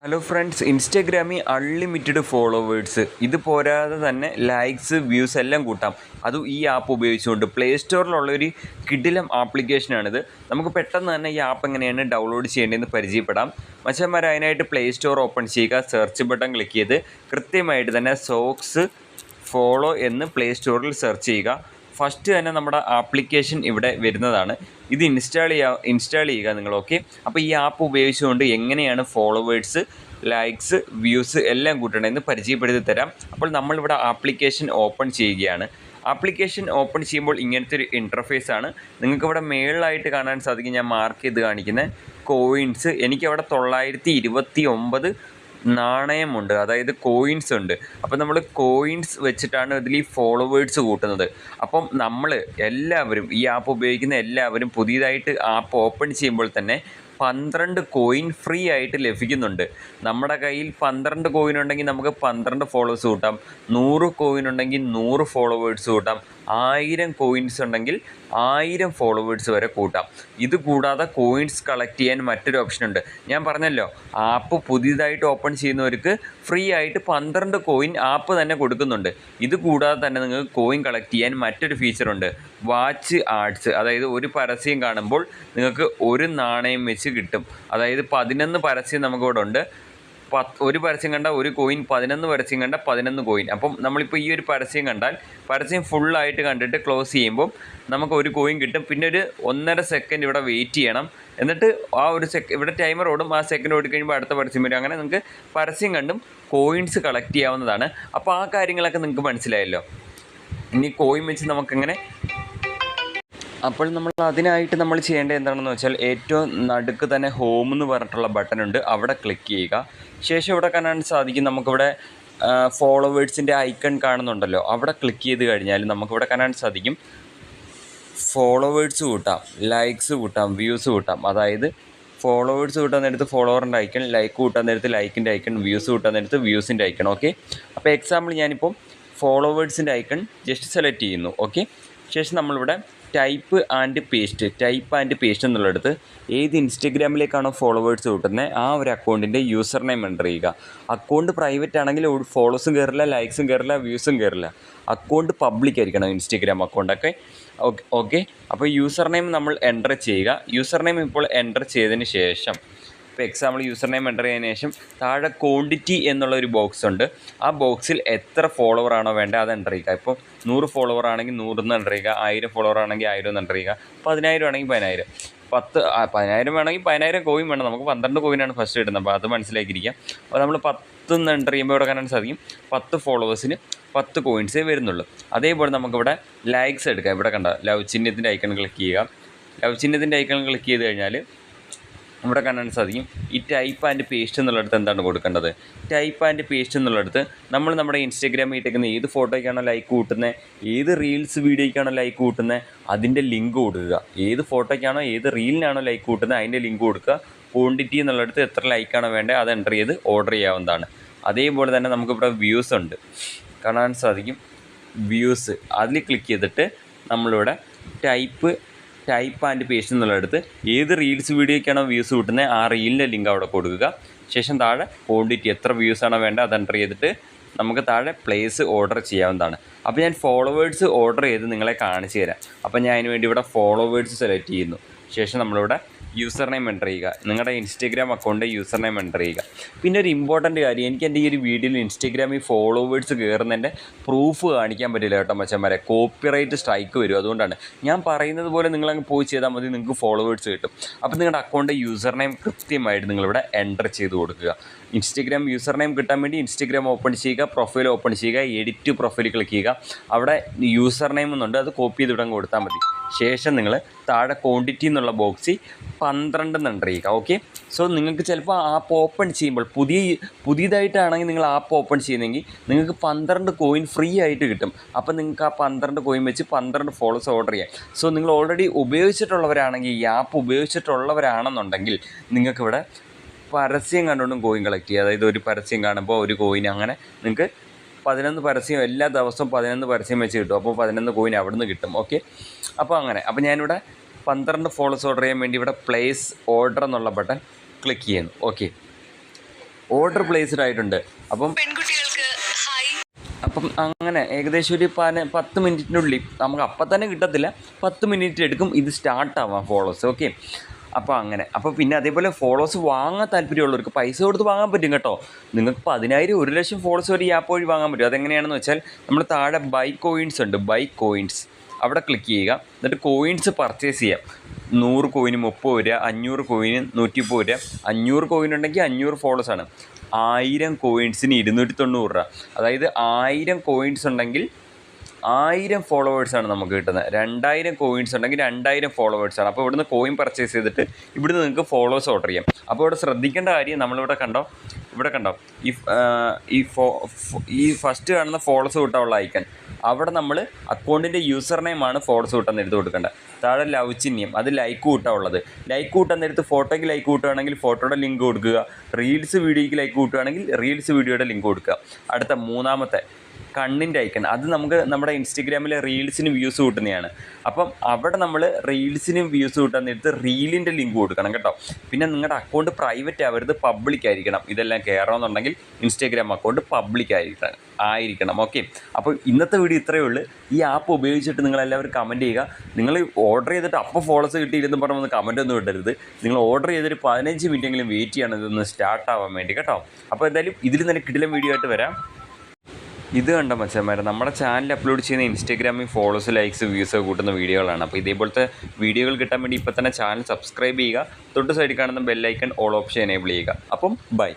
Hello friends, ഇൻസ്റ്റാഗ്രാമിൽ unlimited followers, ഇത് പോരാതെ തന്നെ ലൈക്സ്, വ്യൂസ് എല്ലാം കൂട്ടാം. അതും ഈ ആപ്പ് ഉപയോഗിച്ചുകൊണ്ട്. പ്ലേ സ്റ്റോറിലുള്ളൊരു കിടിലം ആപ്ലിക്കേഷനാണിത്. നമുക്ക് പെട്ടെന്ന് തന്നെ ഈ ആപ്പ് എങ്ങനെയാണ് ഡൗൺലോഡ് ചെയ്യേണ്ടതെന്ന് പരിചയപ്പെടാം. മച്ചന്മാർ, അതിനായിട്ട് പ്ലേ സ്റ്റോർ ഓപ്പൺ ചെയ്യുക, സെർച്ച് ബട്ടൺ ക്ലിക്ക് ചെയ്ത് കൃത്യമായിട്ട് തന്നെ സോക്സ് ഫോളോ എന്ന് പ്ലേ സ്റ്റോറിൽ സെർച്ച് ചെയ്യുക. ഫസ്റ്റ് തന്നെ നമ്മുടെ ആപ്ലിക്കേഷൻ ഇവിടെ വരുന്നതാണ്. ഇത് ഇൻസ്റ്റാൾ ചെയ്യുക നിങ്ങൾ. ഓക്കെ, അപ്പോൾ ഈ ആപ്പ് ഉപയോഗിച്ചുകൊണ്ട് എങ്ങനെയാണ് ഫോളോവേഴ്സ്, ലൈക്സ്, വ്യൂസ് എല്ലാം കൂട്ടണമെന്ന് പരിചയപ്പെടുത്തി തരാം. അപ്പോൾ നമ്മളിവിടെ ആപ്ലിക്കേഷൻ ഓപ്പൺ ചെയ്യുകയാണ്. ആപ്ലിക്കേഷൻ ഓപ്പൺ ചെയ്യുമ്പോൾ ഇങ്ങനത്തെ ഒരു ഇൻ്റർഫേസ് ആണ്. നിങ്ങൾക്കിവിടെ മേളിലായിട്ട് കാണാൻ സാധിക്കും. ഞാൻ മാർക്ക് ചെയ്ത് കാണിക്കുന്നത് കോയിൻസ്. എനിക്കവിടെ 929 നാണയമുണ്ട്, അതായത് കോയിൻസ് ഉണ്ട്. അപ്പം നമ്മൾ കോയിൻസ് വെച്ചിട്ടാണ് ഇതിൽ ഈ ഫോളോവേഴ്സ് കൂട്ടുന്നത്. അപ്പം നമ്മൾ എല്ലാവരും, ഈ ആപ്പ് ഉപയോഗിക്കുന്ന എല്ലാവരും പുതിയതായിട്ട് ആപ്പ് ഓപ്പൺ ചെയ്യുമ്പോൾ തന്നെ 12 കോയിൻ ഫ്രീ ആയിട്ട് ലഭിക്കുന്നുണ്ട്. നമ്മുടെ കയ്യിൽ 12 കോയിൻ ഉണ്ടെങ്കിൽ നമുക്ക് 12 ഫോളോവേഴ്സ് കൂട്ടാം. 100 കോയിൻ ഉണ്ടെങ്കിൽ 100 ഫോളോവേഴ്സ് കൂട്ടാം. 1000 കോയിൻസ് ഉണ്ടെങ്കിൽ 1000 ഫോളോവേഴ്സ് വരെ കൂട്ടാം. ഇത് കൂടാതെ കോയിൻസ് കളക്ട് ചെയ്യാൻ മറ്റൊരു ഓപ്ഷൻ ഉണ്ട്. ഞാൻ പറഞ്ഞല്ലോ, ആപ്പ് പുതിയതായിട്ട് ഓപ്പൺ ചെയ്യുന്നവർക്ക് ഫ്രീ ആയിട്ട് 12 കോയിൻ ആപ്പ് തന്നെ കൊടുക്കുന്നുണ്ട്. ഇത് കൂടാതെ തന്നെ നിങ്ങൾക്ക് കോയിൻ കളക്ട് ചെയ്യാൻ മറ്റൊരു ഫീച്ചറുണ്ട്, വാച്ച് ആഡ്സ്. അതായത് ഒരു പരസ്യം കാണുമ്പോൾ നിങ്ങൾക്ക് ഒരു നാണയം വെച്ച് കിട്ടും. അതായത് 11 പരസ്യം നമുക്കിവിടെ ഉണ്ട്. ഒരു പരസ്യം കണ്ടാൽ ഒരു കോയിൻ, 11 പരസ്യം കണ്ടാൽ 11 കോയിൻ. അപ്പം നമ്മളിപ്പോൾ ഈ ഒരു പരസ്യം കണ്ടാൽ പരസ്യം ഫുള്ളായിട്ട് കണ്ടിട്ട് ക്ലോസ് ചെയ്യുമ്പോൾ നമുക്ക് ഒരു കോയിൻ കിട്ടും. പിന്നെ ഒരു 1.5 സെക്കൻഡ് ഇവിടെ വെയിറ്റ് ചെയ്യണം. എന്നിട്ട് ആ ഒരു ഇവിടെ ടൈമർ ഓടും. ആ സെക്കൻഡ് ഓടി കഴിയുമ്പോൾ അടുത്ത പരസ്യം വരും. അങ്ങനെ നിങ്ങൾക്ക് പരസ്യം കണ്ടും കോയിൻസ് കളക്ട് ചെയ്യാവുന്നതാണ്. അപ്പോൾ ആ കാര്യങ്ങളൊക്കെ നിങ്ങൾക്ക് മനസ്സിലായല്ലോ. ഇനി കോയിൻ വെച്ച് നമുക്കെങ്ങനെ, അപ്പോൾ അതിനായിട്ട് നമ്മൾ ചെയ്യേണ്ടത് എന്താണെന്ന് വെച്ചാൽ, ഏറ്റവും നടുക്ക് തന്നെ ഹോം എന്ന് പറഞ്ഞിട്ടുള്ള ബട്ടൺ ഉണ്ട്, അവിടെ ക്ലിക്ക് ചെയ്യുക. ശേഷം ഇവിടെ കാണാൻ സാധിക്കും, നമുക്കിവിടെ ഫോളോവേഴ്സിൻ്റെ ഐക്കൺ കാണുന്നുണ്ടല്ലോ, അവിടെ ക്ലിക്ക് ചെയ്ത് കഴിഞ്ഞാൽ നമുക്കിവിടെ കാണാൻ സാധിക്കും ഫോളോവേഴ്സ് കൂട്ടാം, ലൈക്സ് കൂട്ടാം, വ്യൂസ് കൂട്ടാം. അതായത് ഫോളോവേഴ്സ് കൂട്ടാൻ നേരത്ത് ഫോളോവറിൻ്റെ ഐക്കൺ, ലൈക്ക് കൂട്ടാൻ നേരത്ത് ലൈക്കിൻ്റെ ഐക്കൺ, വ്യൂസ് കൂട്ടാൻ നേരത്ത് വ്യൂസിൻ്റെ ഐക്കൺ. ഓക്കെ, അപ്പോൾ എക്സാമ്പിൾ ഞാനിപ്പോൾ ഫോളോവേഴ്സിൻ്റെ ഐക്കൺ ജസ്റ്റ് സെലക്ട് ചെയ്യുന്നു. ഓക്കെ, ശേഷം നമ്മളിവിടെ ടൈപ്പ് ആൻഡ് പേസ്റ്റ് എന്നുള്ളടത്ത് ഏത് ഇൻസ്റ്റഗ്രാമിലേക്കാണോ ഫോളോവേഴ്സ് കൂട്ടുന്നത് ആ ഒരു അക്കൗണ്ടിൻ്റെ യൂസർ നെയിം എൻ്റർ ചെയ്യുക. അക്കൗണ്ട് പ്രൈവറ്റ് ആണെങ്കിൽ ഫോളോസും കയറില്ല, ലൈക്സും കയറില്ല, വ്യൂസും കയറില്ല. അക്കൗണ്ട് പബ്ലിക് ആയിരിക്കണം, ഇൻസ്റ്റഗ്രാം അക്കൗണ്ടൊക്കെ. ഓക്കെ, അപ്പോൾ യൂസർ നെയിം നമ്മൾ എൻ്റർ ചെയ്യുക. യൂസർ നെയിം ഇപ്പോൾ എൻ്റർ ചെയ്തതിന് ശേഷം, ഇപ്പോൾ എക്സാമ്പിൾ യൂസർ നെയിം എൻ്റർ ചെയ്തതിന് ശേഷം താഴെ ക്വാണ്ടിറ്റി എന്നുള്ളൊരു ബോക്സ് ഉണ്ട്. ആ ബോക്സിൽ എത്ര ഫോളോവർ ആണോ വേണ്ടത് അത് എൻ്റർ ചെയ്യുക. ഇപ്പോൾ 100 ഫോളോവർ ആണെങ്കിൽ 100 എന്ന് എൻ്റർ ചെയ്യുക. 1000 ഫോളോവർ ആണെങ്കിൽ 1000 എന്ന് എൻ്റർ ചെയ്യുക. 10,000 ആണെങ്കിൽ 10,000. 10,000 വേണമെങ്കിൽ 10,000 കോയിൻ വേണം. നമുക്ക് 12 കോയിനാണ് ഫസ്റ്റ് കിട്ടുന്നത്. അപ്പോൾ അത് മനസ്സിലാക്കിയിരിക്കുക. അപ്പോൾ നമ്മൾ 10 എന്ന് എൻ്റർ ചെയ്യുമ്പോൾ ഇവിടെ കാണാൻ സാധിക്കും 10 ഫോളോവേഴ്സിന് 10 കോയിൻസേ വരുന്നുള്ളൂ. അതേപോലെ നമുക്കിവിടെ ലൈക്സ് എടുക്കാം. ഇവിടെ കണ്ട ലവ് ചിഹ്നത്തിൻ്റെ ഐക്കൺ ക്ലിക്ക് ചെയ്യുക. ലവ് ചിഹ്നത്തിൻ്റെ ഐക്കൺ ക്ലിക്ക് ചെയ്ത് കഴിഞ്ഞാൽ ഇവിടെ കാണാൻ സാധിക്കും ഈ ടൈപ്പ് ആൻഡ് പേസ്റ്റ് എന്നുള്ളിടത്ത് എന്താണ് കൊടുക്കേണ്ടത്. ടൈപ്പ് ആൻഡ് പേസ്റ്റ് എന്നുള്ളിടത്ത് നമ്മൾ നമ്മുടെ ഇൻസ്റ്റാഗ്രാമിൽ ഇട്ടേക്കുന്ന ഏത് ഫോട്ടോയ്ക്കാണോ ലൈക്ക് കൂട്ടുന്നത്, ഏത് റീൽസ് വീഡിയോയ്ക്കാണോ ലൈക്ക് കൂട്ടുന്നത്, അതിൻ്റെ ലിങ്ക് കൊടുക്കുക. ഏത് ഫോട്ടോയ്ക്കാണോ ഏത് റീലിനാണോ ലൈക്ക് കൂട്ടുന്നത് അതിൻ്റെ ലിങ്ക് കൊടുക്കുക. ക്വാണ്ടിറ്റി എന്നുള്ളിടത്ത് എത്ര ലൈക്കാണോ വേണ്ടത് അത് എൻ്റർ ചെയ്ത് ഓർഡർ ചെയ്യാവുന്നതാണ്. അതേപോലെ തന്നെ നമുക്കിവിടെ വ്യൂസ് ഉണ്ട്, കാണാൻ സാധിക്കും വ്യൂസ്. അതിൽ ക്ലിക്ക് ചെയ്തിട്ട് നമ്മളിവിടെ ടൈപ്പ് ആൻഡ് പേസ്റ്റ് എന്നുള്ളടത്ത് ഏത് റീൽസ് വീഡിയോയ്ക്കാണോ വ്യൂസ് കിട്ടുന്നത് ആ റീലിൻ്റെ ലിങ്ക് അവിടെ കൊടുക്കുക. ശേഷം താഴെ ക്വാണ്ടിറ്റി എത്ര വ്യൂസാണോ വേണ്ടത് അത് എൻ്റർ ചെയ്തിട്ട് നമുക്ക് താഴെ പ്ലേസ് ഓർഡർ ചെയ്യാവുന്നതാണ്. അപ്പോൾ ഞാൻ ഫോളോവേഴ്സ് ഓർഡർ ചെയ്ത് നിങ്ങളെ കാണിച്ചു തരാം. അപ്പോൾ ഞാൻ അതിന് വേണ്ടി ഇവിടെ ഫോളോവേഴ്സ് സെലക്ട് ചെയ്യുന്നു. ശേഷം നമ്മളിവിടെ യൂസർ നെയിം എൻ്റർ ചെയ്യുക. നിങ്ങളുടെ Instagram account user name enter ചെയ്യുക. പിന്നെ ഒരു ഇമ്പോർട്ടൻറ്റ് കാര്യം, എനിക്ക് എൻ്റെ ഈ ഒരു വീഡിയോയിൽ ഇൻസ്റ്റഗ്രാമിൽ ഫോളോവേഴ്സ് കയറുന്നതിൻ്റെ പ്രൂഫ് കാണിക്കാൻ പറ്റില്ല കേട്ടോ മച്ചന്മാരെ. കോപ്പിറൈറ്റ് സ്ട്രൈക്ക് വരും. അതുകൊണ്ടാണ് ഞാൻ പറയുന്നത് പോലെ നിങ്ങളങ്ങ് പോയി ചെയ്താൽ മതി, നിങ്ങൾക്ക് ഫോളോവേഴ്സ് കിട്ടും. അപ്പോൾ നിങ്ങളുടെ അക്കൗണ്ട് യൂസർ നെയിം കൃത്യമായിട്ട് നിങ്ങളിവിടെ എൻ്റർ ചെയ്ത് കൊടുക്കുക. ഇൻസ്റ്റഗ്രാം യൂസർ നെയിം കിട്ടാൻ വേണ്ടി ഇൻസ്റ്റഗ്രാം ഓപ്പൺ ചെയ്യുക, പ്രൊഫൈൽ ഓപ്പൺ ചെയ്യുക, എഡിറ്റ് പ്രൊഫൈൽ ക്ലിക്ക് ചെയ്യുക. അവിടെ യൂസർ നെയിം എന്നുണ്ട്, അത് കോപ്പി ചെയ്ത് ഇവിടെ കൊടുത്താൽ മതി. ശേഷം നിങ്ങൾ താഴെ ക്വാണ്ടിറ്റി എന്നുള്ള ബോക്സിൽ 12 എന്ന് എൻ്റർ ചെയ്യുക. ഓക്കെ, സോ നിങ്ങൾക്ക് ചിലപ്പോൾ ആപ്പ് ഓപ്പൺ ചെയ്യുമ്പോൾ പുതിയതായിട്ടാണെങ്കിൽ നിങ്ങൾ ആപ്പ് ഓപ്പൺ ചെയ്യുന്നെങ്കിൽ നിങ്ങൾക്ക് 12 കോയിൻ ഫ്രീ ആയിട്ട് കിട്ടും. അപ്പോൾ നിങ്ങൾക്ക് ആ 12 കോയിൻ വെച്ച് 12 ഫോളോസ് ഓർഡർ ചെയ്യാം. സോ നിങ്ങൾ ഓൾറെഡി ഉപയോഗിച്ചിട്ടുള്ളവരാണെങ്കിൽ, ഈ ആപ്പ് ഉപയോഗിച്ചിട്ടുള്ളവരാണെന്നുണ്ടെങ്കിൽ നിങ്ങൾക്കിവിടെ പരസ്യം കണ്ടുകൊണ്ടും കോയിൻ കളക്ട് ചെയ്യുക. അതായത് ഒരു പരസ്യം കാണുമ്പോൾ ഒരു കോയിൻ, അങ്ങനെ നിങ്ങൾക്ക് 11 പരസ്യം എല്ലാ ദിവസവും 11 പരസ്യം വെച്ച് കിട്ടും. അപ്പോൾ 11 കോയിൻ അവിടെ നിന്ന് കിട്ടും. ഓക്കെ, അപ്പോൾ അങ്ങനെ. അപ്പോൾ ഞാനിവിടെ 12 ഫോളോസ് ഓർഡർ ചെയ്യാൻ വേണ്ടി ഇവിടെ പ്ലേസ് ഓർഡർ എന്നുള്ള ബട്ടൺ ക്ലിക്ക് ചെയ്യുന്നു. ഓക്കെ, ഓർഡർ പ്ലേസ്ഡ് ആയിട്ടുണ്ട്. അപ്പം അങ്ങനെ ഏകദേശം ഒരു 10 മിനിറ്റിനുള്ളിൽ നമുക്ക് അപ്പം തന്നെ കിട്ടത്തില്ല, 10 മിനിറ്റ് എടുക്കും ഇത് സ്റ്റാർട്ടാവാം ഫോളോസ്. ഓക്കെ, അപ്പോൾ അങ്ങനെ. അപ്പോൾ പിന്നെ അതേപോലെ ഫോളോസ് വാങ്ങാൻ താല്പര്യമുള്ളവർക്ക് പൈസ കൊടുത്ത് വാങ്ങാൻ പറ്റും കേട്ടോ. നിങ്ങൾക്ക് 10,000 1 ലക്ഷം ഫോളോസ് ഒരു ആപ്പ് വഴി വാങ്ങാൻ പറ്റും. അതെങ്ങനെയാണെന്ന് വെച്ചാൽ നമ്മൾ താഴെ ബൈ കോയിൻസ് ഉണ്ട്, ബൈ കോയിൻസ് അവിടെ ക്ലിക്ക് ചെയ്യുക. എന്നിട്ട് കോയിൻസ് പർച്ചേസ് ചെയ്യാം. 100 കോയിന് 30 രൂപ, 500 കോയിന് 130 രൂപ. 500 കോയിൻ ഉണ്ടെങ്കിൽ 500 ഫോളോസാണ്. 1000 കോയിൻസിന് 290 രൂപ. അതായത് 1000 കോയിൻസ് ഉണ്ടെങ്കിൽ 1000 ഫോളോവേഴ്സാണ് നമുക്ക് കിട്ടുന്നത്. 2000 കോയിൻസ് ഉണ്ടെങ്കിൽ 2000 ഫോളോവേഴ്സാണ്. അപ്പോൾ ഇവിടുന്ന് കോയിൻ പർച്ചേസ് ചെയ്തിട്ട് ഇവിടുന്ന് നിങ്ങൾക്ക് ഫോളോവേഴ്സ് ഓർഡർ ചെയ്യാം. അപ്പോൾ ഇവിടെ ശ്രദ്ധിക്കേണ്ട കാര്യം, നമ്മളിവിടെ കണ്ടോ, ഇവിടെ കണ്ടോ ഈ ഫസ്റ്റ് കാണുന്ന ഫോളോസ് കിട്ടാനുള്ള ഐക്കൺ, അവിടെ നമ്മൾ അക്കൗണ്ടിൻ്റെ യൂസർ നെയിമാണ് ഫോളോസ് കിട്ടാൻ എടുത്ത് കൊടുക്കേണ്ടത്. താഴെ ലവ് ചിഹ്നം, അത് ലൈക്ക് കൂട്ടാനുള്ളത്. ലൈക്ക് കൂട്ടാൻ നേരത്ത് ഫോട്ടോയ്ക്ക് ലൈക്ക് കൂട്ടുകയാണെങ്കിൽ ഫോട്ടോയുടെ ലിങ്ക് കൊടുക്കുക. റീൽസ് വീഡിയോയ്ക്ക് ലൈക്ക് കൂട്ടുകയാണെങ്കിൽ റീൽസ് വീഡിയോയുടെ ലിങ്ക് കൊടുക്കുക. അടുത്ത മൂന്നാമത്തെ കണ്ണിൻ്റെ ഐക്കൺ, അത് നമുക്ക് നമ്മുടെ ഇൻസ്റ്റഗ്രാമിലെ റീൽസിന് വ്യൂസ് കൂട്ടുന്നതാണ്. അപ്പം അവിടെ നമ്മൾ റീൽസിന് വ്യൂസ് കൂട്ടാൻ നേരത്ത് റീലിൻ്റെ ലിങ്ക് കൊടുക്കണം കേട്ടോ. പിന്നെ നിങ്ങളുടെ അക്കൗണ്ട് പ്രൈവറ്റ് ആവരുത്, പബ്ലിക് ആയിരിക്കണം. ഇതെല്ലാം കയറണമെന്നുണ്ടെങ്കിൽ ഇൻസ്റ്റഗ്രാം അക്കൗണ്ട് പബ്ലിക് ആയിരിക്കണം. ഓക്കെ, അപ്പോൾ ഇന്നത്തെ വീഡിയോ ഇത്രയേ ഉള്ളൂ. ഈ ആപ്പ് ഉപയോഗിച്ചിട്ട് നിങ്ങളെല്ലാവരും കമൻറ്റ് ചെയ്യുക. നിങ്ങൾ ഓർഡർ ചെയ്തിട്ട് അപ്പോൾ ഫോളോസ് കിട്ടിയിരുന്ന് പറഞ്ഞൊന്ന് കമൻറ്റ് ഒന്നും ഇടരുത്. നിങ്ങൾ ഓർഡർ ചെയ്തൊരു 15 മിനിറ്റെങ്കിലും വെയിറ്റ് ചെയ്യണം ഇതൊന്ന് സ്റ്റാർട്ടാവാൻ വേണ്ടി കേട്ടോ. അപ്പോൾ എന്തായാലും ഇതിൽ തന്നെ കിടിലൻ വീഡിയോ ആയിട്ട് വരാം. ഇത് കണ്ട മച്ചന്മാരെ, നമ്മുടെ ചാനൽ അപ്ലോഡ് ചെയ്യുന്ന ഇൻസ്റ്റാഗ്രാമിൽ ഫോളോസ്, ലൈക്സ്, വ്യൂസ് കൂട്ടുന്ന വീഡിയോകളാണ്. അപ്പോൾ ഇതേപോലത്തെ വീഡിയോകൾ കിട്ടാൻ വേണ്ടി ഇപ്പോൾ തന്നെ ചാനൽ സബ്സ്ക്രൈബ് ചെയ്യുക. തൊട്ട് സൈഡിൽ കാണുന്ന ബെല്ലൈക്കൺ ഓൾ ഓപ്ഷൻ എനേബിൾ ചെയ്യുക. അപ്പം ബൈ.